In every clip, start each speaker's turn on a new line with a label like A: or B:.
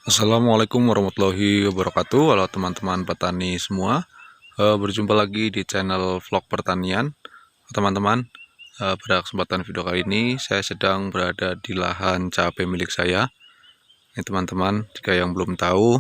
A: Assalamualaikum warahmatullahi wabarakatuh. Halo teman-teman petani semua. Berjumpa lagi di channel vlog pertanian. Teman-teman, pada kesempatan video kali ini saya sedang berada di lahan cabai milik saya. Ini teman-teman, jika yang belum tahu,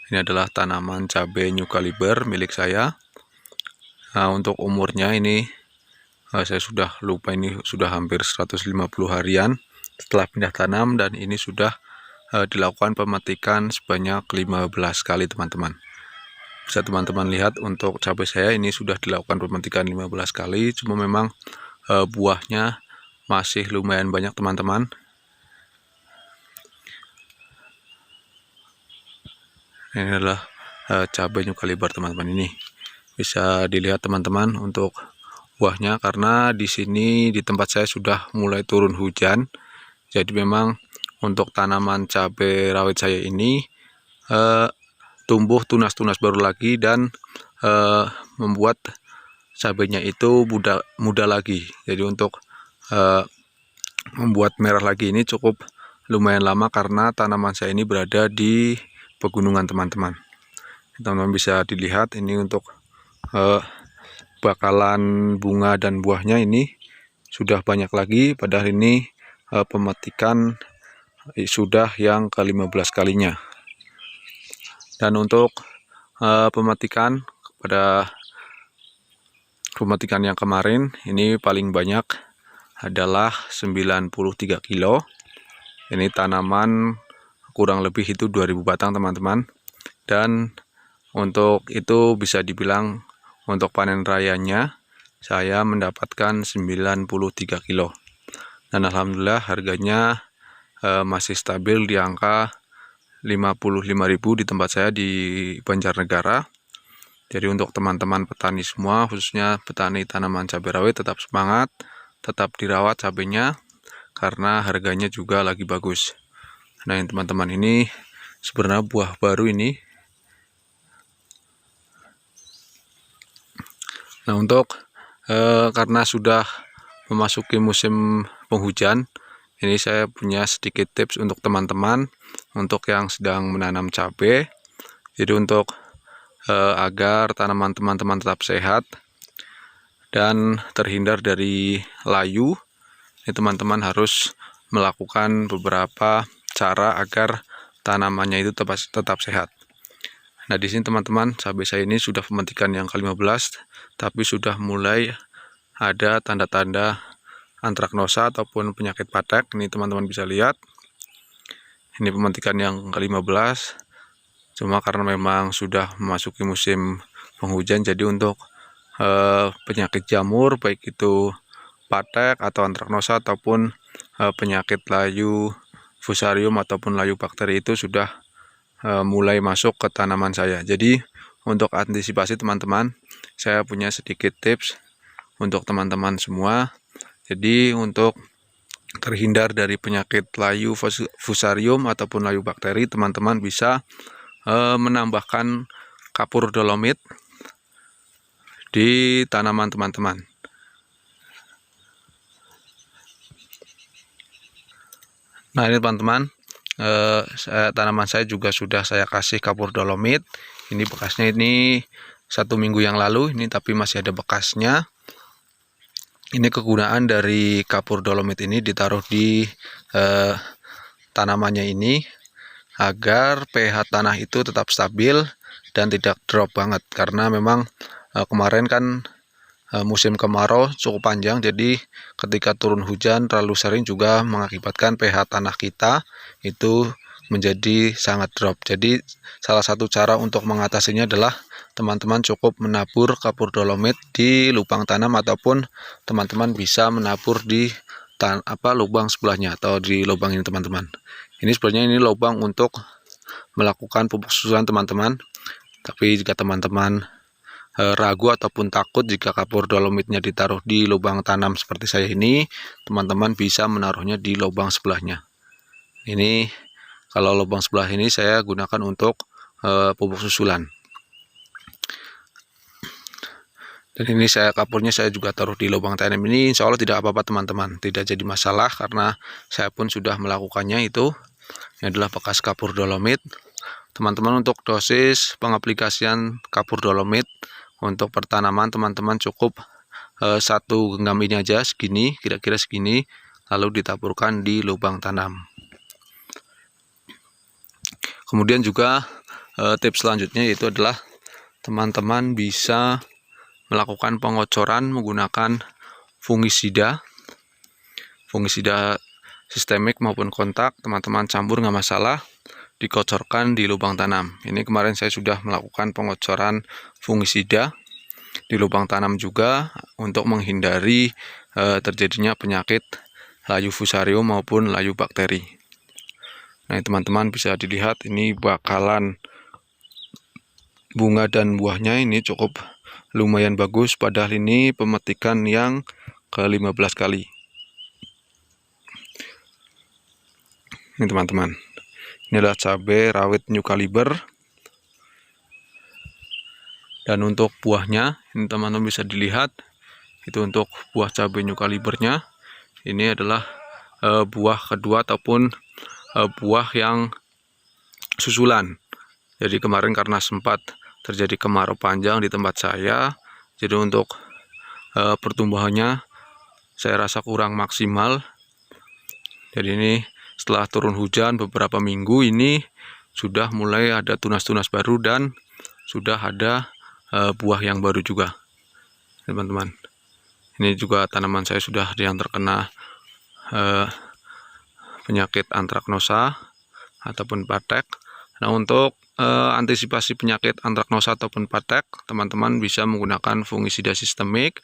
A: ini adalah tanaman cabai New Caliber milik saya. Nah, untuk umurnya ini saya sudah lupa, ini sudah hampir 150 harian setelah pindah tanam, dan ini sudah dilakukan pemetikan sebanyak 15 kali teman-teman. Bisa teman-teman lihat untuk cabai saya ini sudah dilakukan pemetikan 15 kali, cuma memang buahnya masih lumayan banyak teman-teman. Ini adalah cabai New Caliber teman-teman, ini bisa dilihat teman-teman untuk buahnya, karena di sini di tempat saya sudah mulai turun hujan. Jadi memang untuk tanaman cabai rawit saya ini tumbuh tunas-tunas baru lagi, dan membuat cabainya itu muda lagi. Jadi untuk membuat merah lagi ini cukup lumayan lama, karena tanaman saya ini berada di pegunungan teman-teman. Teman-teman bisa dilihat ini untuk bakalan bunga dan buahnya ini sudah banyak lagi, padahal ini pemetikan sudah yang ke-15 kalinya. Dan untuk pemetikan yang kemarin ini paling banyak adalah 93 kilo. Ini tanaman kurang lebih itu 2000 batang teman-teman. Dan untuk itu bisa dibilang untuk panen rayanya saya mendapatkan 93 kilo. Dan alhamdulillah harganya masih stabil di angka 55.000 di tempat saya di Banjarnegara. Jadi untuk teman-teman petani semua, khususnya petani tanaman cabai rawit, tetap semangat, tetap dirawat cabainya, karena harganya juga lagi bagus. Nah, ini teman-teman, ini sebenarnya buah baru ini. Nah, untuk karena sudah memasuki musim penghujan, ini saya punya sedikit tips untuk teman-teman untuk yang sedang menanam cabai. Jadi untuk agar tanaman teman-teman tetap sehat dan terhindar dari layu, ini teman-teman harus melakukan beberapa cara agar tanamannya itu tetap sehat. Nah, di sini teman-teman, cabai saya ini sudah pemetikan yang ke-15, tapi sudah mulai ada tanda-tanda antraknosa ataupun penyakit patek. Ini teman-teman bisa lihat. Ini pemetikan yang ke-15. Cuma karena memang sudah memasuki musim penghujan, jadi untuk penyakit jamur, baik itu patek atau antraknosa ataupun penyakit layu fusarium ataupun layu bakteri, itu sudah mulai masuk ke tanaman saya. Jadi untuk antisipasi teman-teman, saya punya sedikit tips untuk teman-teman semua. Jadi untuk terhindar dari penyakit layu fusarium ataupun layu bakteri, teman-teman bisa menambahkan kapur dolomit di tanaman teman-teman. Nah, ini teman-teman, tanaman saya juga sudah saya kasih kapur dolomit. Ini bekasnya ini 1 minggu yang lalu, ini tapi masih ada bekasnya. Ini kegunaan dari kapur dolomit ini ditaruh di tanamannya ini agar pH tanah itu tetap stabil dan tidak drop banget, karena memang kemarin kan musim kemarau cukup panjang, jadi ketika turun hujan terlalu sering juga mengakibatkan pH tanah kita itu menjadi sangat drop. Jadi salah satu cara untuk mengatasinya adalah teman-teman cukup menabur kapur dolomit di lubang tanam, ataupun teman-teman bisa menabur di lubang sebelahnya atau di lubang ini teman-teman. Ini sebenarnya ini lubang untuk melakukan pupuk susulan teman-teman. Tapi jika teman-teman ragu ataupun takut jika kapur dolomitnya ditaruh di lubang tanam seperti saya ini, teman-teman bisa menaruhnya di lubang sebelahnya. Ini kalau lubang sebelah ini saya gunakan untuk pupuk susulan. Dan ini kapurnya saya juga taruh di lubang tanam ini. Insya Allah tidak apa-apa teman-teman, tidak jadi masalah, karena saya pun sudah melakukannya itu. Ini adalah bekas kapur dolomit. Teman-teman, untuk dosis pengaplikasian kapur dolomit untuk pertanaman teman-teman cukup satu genggam ini aja, segini, kira-kira segini, lalu ditaburkan di lubang tanam. Kemudian juga tips selanjutnya yaitu adalah teman-teman bisa melakukan pengocoran menggunakan fungisida sistemik maupun kontak. Teman-teman campur nggak masalah, dikocorkan di lubang tanam. Ini kemarin saya sudah melakukan pengocoran fungisida di lubang tanam juga untuk menghindari terjadinya penyakit layu fusarium maupun layu bakteri. Nah, teman-teman bisa dilihat ini bakalan bunga dan buahnya ini cukup lumayan bagus, padahal ini pemetikan yang ke-15 kali. Ini teman-teman, ini adalah cabai rawit New Caliber. Dan untuk buahnya, ini teman-teman bisa dilihat, itu untuk buah cabai New Calibernya. Ini adalah buah kedua ataupun buah yang susulan. Jadi kemarin karena sempat terjadi kemarau panjang di tempat saya, jadi untuk pertumbuhannya saya rasa kurang maksimal. Jadi ini setelah turun hujan beberapa minggu ini sudah mulai ada tunas-tunas baru dan sudah ada buah yang baru juga, teman-teman. Ini juga tanaman saya sudah ada yang terkena penyakit antraknosa ataupun patek. Nah, untuk antisipasi penyakit antraknosa ataupun patek, teman-teman bisa menggunakan fungisida sistemik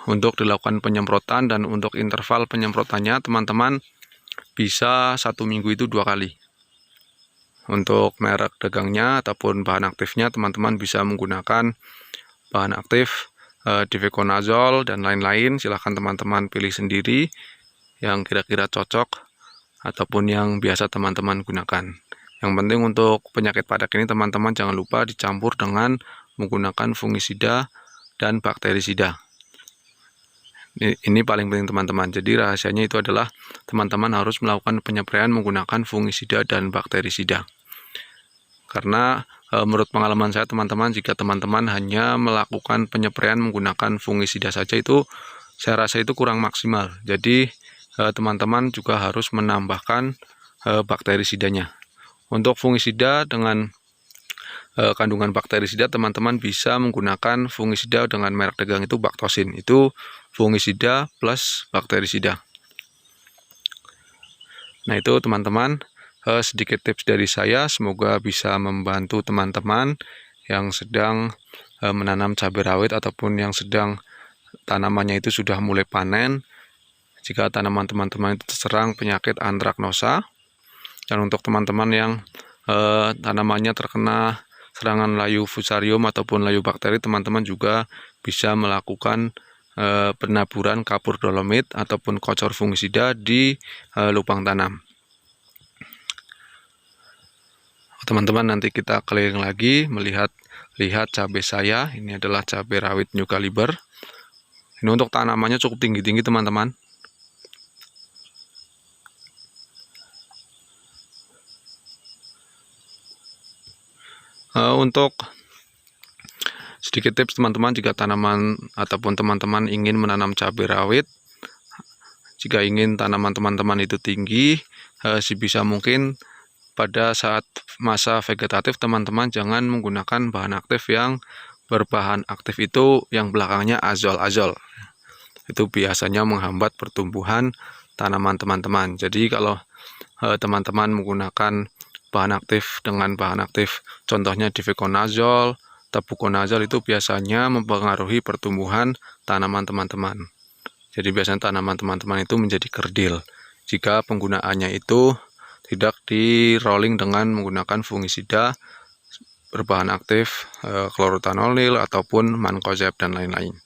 A: untuk dilakukan penyemprotan, dan untuk interval penyemprotannya teman-teman bisa 1 minggu itu 2 kali. Untuk merek dagangnya ataupun bahan aktifnya teman-teman bisa menggunakan bahan aktif difeconazole dan lain-lain. Silahkan teman-teman pilih sendiri yang kira-kira cocok ataupun yang biasa teman-teman gunakan. Yang penting untuk penyakit patek ini teman-teman jangan lupa dicampur dengan menggunakan fungisida dan bakterisida. Ini paling penting teman-teman. Jadi rahasianya itu adalah teman-teman harus melakukan penyepraian menggunakan fungisida dan bakterisida. Karena menurut pengalaman saya teman-teman, jika teman-teman hanya melakukan penyepraian menggunakan fungisida saja, itu saya rasa itu kurang maksimal. Jadi teman-teman juga harus menambahkan bakterisidanya. Untuk fungisida dengan kandungan bakterisida, teman-teman bisa menggunakan fungisida dengan merek dagang itu Baktosin. Itu fungisida plus bakterisida. Nah, itu teman-teman sedikit tips dari saya, semoga bisa membantu teman-teman yang sedang menanam cabai rawit ataupun yang sedang tanamannya itu sudah mulai panen. Jika tanaman teman-teman itu terserang penyakit antraknosa, dan untuk teman-teman yang tanamannya terkena serangan layu fusarium ataupun layu bakteri, teman-teman juga bisa melakukan penaburan kapur dolomit ataupun kocor fungisida di lubang tanam. Teman-teman, nanti kita keliling lagi melihat cabai saya. Ini adalah cabai rawit New Caliber. Ini untuk tanamannya cukup tinggi-tinggi teman-teman. Untuk sedikit tips teman-teman, jika tanaman ataupun teman-teman ingin menanam cabai rawit, jika ingin tanaman teman-teman itu tinggi, sebisa mungkin pada saat masa vegetatif teman-teman jangan menggunakan bahan aktif yang berbahan aktif itu yang belakangnya azol. Itu biasanya menghambat pertumbuhan tanaman teman-teman. Jadi kalau teman-teman menggunakan bahan aktif dengan bahan aktif, contohnya difeconazole, tebuconazole, itu biasanya mempengaruhi pertumbuhan tanaman teman-teman. Jadi biasanya tanaman teman-teman itu menjadi kerdil jika penggunaannya itu tidak di rolling dengan menggunakan fungisida berbahan aktif chlorothalonil ataupun mancozeb dan lain-lain.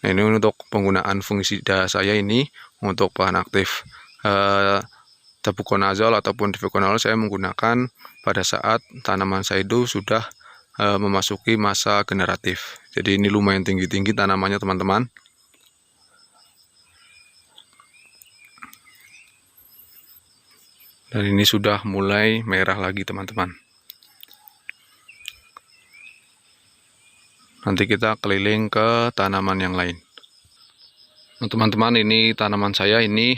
A: Nah, ini untuk penggunaan fungisida saya ini untuk bahan aktif tebuconazole ataupun difeconazole saya menggunakan pada saat tanaman saya itu sudah memasuki masa generatif. Jadi ini lumayan tinggi-tinggi tanamannya teman-teman. Dan ini sudah mulai merah lagi teman-teman. Nanti kita keliling ke tanaman yang lain. Nah, teman-teman, ini tanaman saya ini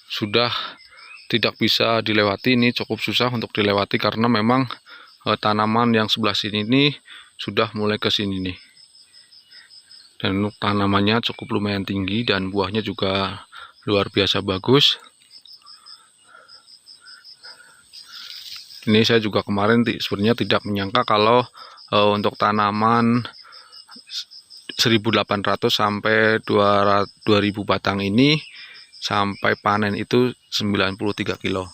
A: sudah tidak bisa dilewati. Ini cukup susah untuk dilewati karena memang tanaman yang sebelah sini ini sudah mulai ke sini nih. Dan tanamannya cukup lumayan tinggi dan buahnya juga luar biasa bagus. Ini saya juga kemarin sebenarnya tidak menyangka kalau untuk tanaman 1.800 sampai 2.000 batang ini sampai panen itu 93 kilo.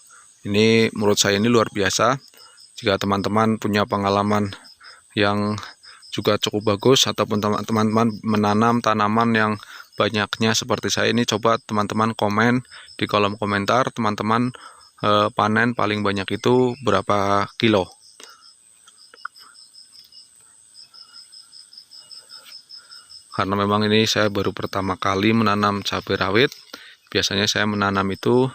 A: Ini menurut saya ini luar biasa. Jika teman-teman punya pengalaman yang juga cukup bagus ataupun teman-teman menanam tanaman yang banyaknya seperti saya ini, coba teman-teman komen di kolom komentar teman-teman panen paling banyak itu berapa kilo. Karena memang ini saya baru pertama kali menanam cabai rawit. Biasanya saya menanam itu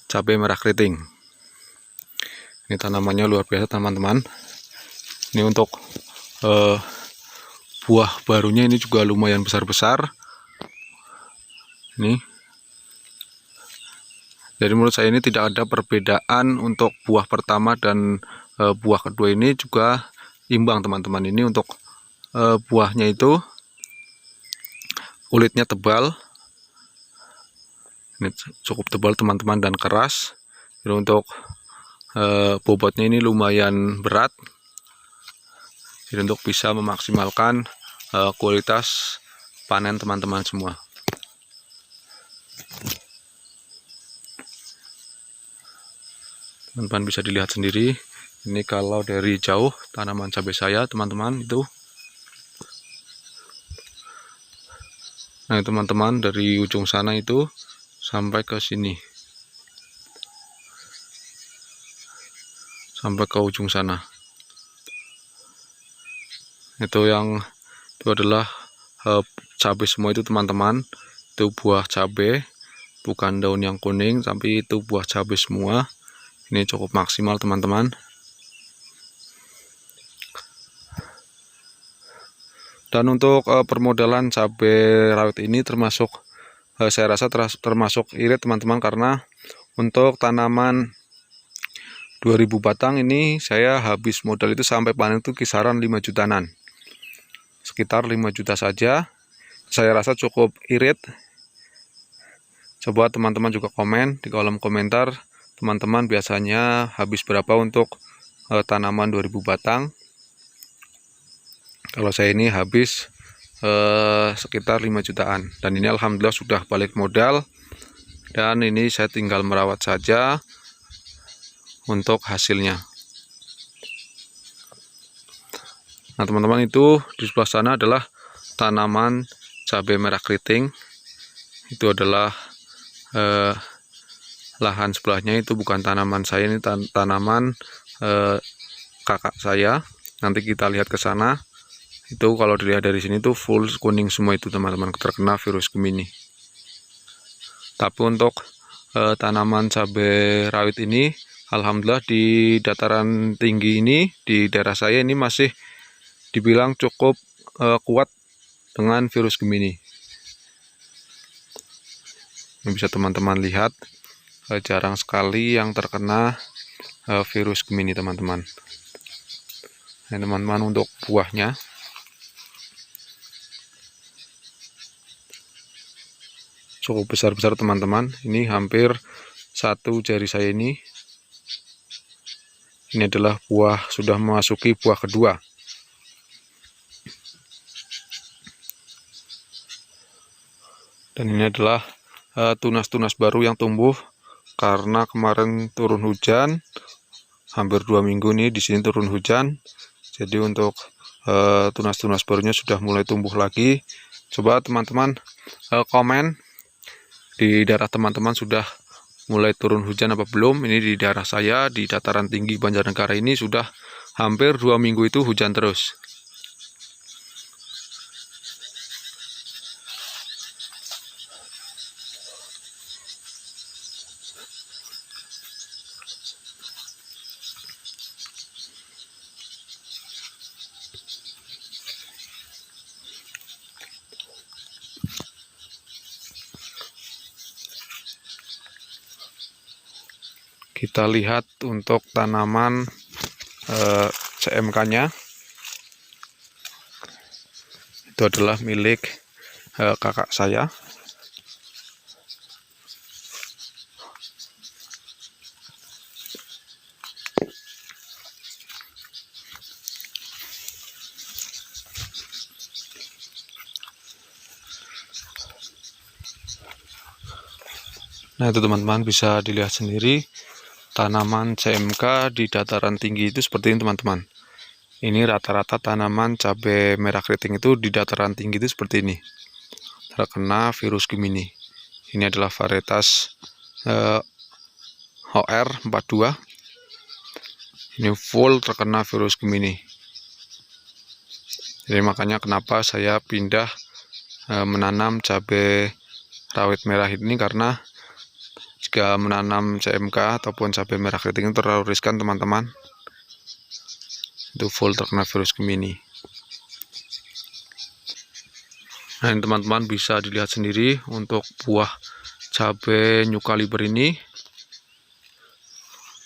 A: cabai merah keriting. Ini tanamannya luar biasa teman-teman. Ini untuk buah barunya ini juga lumayan besar-besar. Ini. Jadi menurut saya ini tidak ada perbedaan untuk buah pertama dan buah kedua, ini juga imbang teman-teman. Ini untuk buahnya itu kulitnya tebal. Ini cukup tebal teman-teman dan keras. Jadi untuk bobotnya ini lumayan berat. Jadi untuk bisa memaksimalkan kualitas panen teman-teman semua. Teman-teman bisa dilihat sendiri. Ini kalau dari jauh tanaman cabai saya teman-teman itu. Nah teman-teman, dari ujung sana itu sampai ke sini, sampai ke ujung sana. Itu adalah cabai semua itu teman-teman. Itu buah cabai, bukan daun yang kuning, tapi itu buah cabai semua. Ini cukup maksimal teman-teman. Dan untuk permodalan cabai rawit ini termasuk saya rasa termasuk irit teman-teman, karena untuk tanaman 2.000 batang ini saya habis modal itu sampai panen itu kisaran 5 jutaan. Sekitar 5 juta saja. Saya rasa cukup irit. Coba teman-teman juga komen di kolom komentar, teman-teman biasanya habis berapa untuk tanaman 2.000 batang. Kalau saya ini habis sekitar 5 jutaan. Dan ini alhamdulillah sudah balik modal. Dan ini saya tinggal merawat saja untuk hasilnya. Nah teman-teman, itu di sebelah sana adalah tanaman cabai merah keriting. Itu adalah lahan sebelahnya, itu bukan tanaman saya, ini tanaman kakak saya. Nanti kita lihat ke sana. Itu kalau dilihat dari sini tuh full kuning semua itu teman-teman, terkena virus Gemini. Tapi untuk tanaman cabai rawit ini alhamdulillah di dataran tinggi ini, di daerah saya ini masih dibilang cukup kuat dengan virus Gemini. Ini bisa teman-teman lihat, jarang sekali yang terkena virus Gemini teman-teman. Nah teman-teman, untuk buahnya cukup besar-besar teman-teman. Ini hampir satu jari saya ini. Ini adalah buah, sudah memasuki buah kedua. Dan ini adalah tunas-tunas baru yang tumbuh karena kemarin turun hujan. Hampir 2 minggu nih di sini turun hujan. Jadi untuk tunas-tunas barunya sudah mulai tumbuh lagi. Coba teman-teman komen di daerah teman-teman sudah mulai turun hujan apa belum. Ini di daerah saya di dataran tinggi Banjarnegara ini sudah hampir 2 minggu itu hujan terus. Kita lihat untuk tanaman CMK-nya. Itu adalah milik kakak saya. Nah, itu teman-teman bisa dilihat sendiri tanaman CMK di dataran tinggi itu seperti ini teman-teman. Ini rata-rata tanaman cabai merah keriting itu di dataran tinggi itu seperti ini, terkena virus Gemini. Ini adalah varietas HR42. Ini full terkena virus Gemini. Jadi makanya kenapa saya pindah menanam cabai rawit merah ini, karena jika menanam CMK ataupun cabai merah keriting itu terlalu riskan teman-teman. Itu full terkena virus Gemini. Nah, ini teman-teman bisa dilihat sendiri untuk buah cabai new caliber ini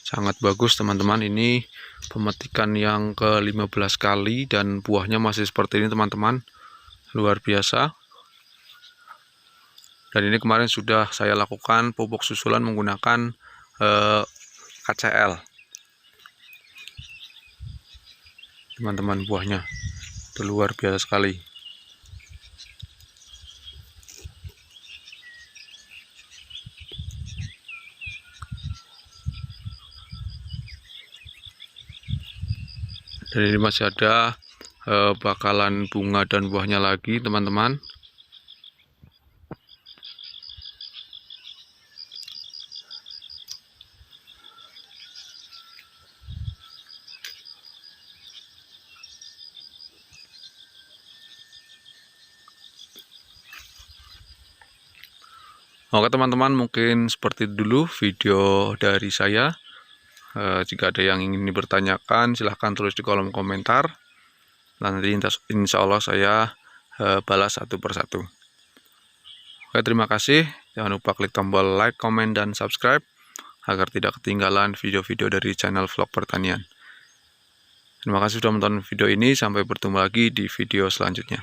A: sangat bagus teman-teman. Ini pemetikan yang ke-15 kali dan buahnya masih seperti ini teman-teman, luar biasa. Dan ini kemarin sudah saya lakukan pupuk susulan menggunakan KCL teman-teman. Buahnya itu luar biasa sekali. Dan ini masih ada bakalan bunga dan buahnya lagi teman-teman. Oke teman-teman, mungkin seperti dulu video dari saya. Jika ada yang ingin dipertanyakan, silahkan tulis di kolom komentar. Nanti insya Allah saya balas satu persatu. Oke, terima kasih. Jangan lupa klik tombol like, komen, dan subscribe agar tidak ketinggalan video-video dari channel vlog pertanian. Terima kasih sudah menonton video ini. Sampai bertemu lagi di video selanjutnya.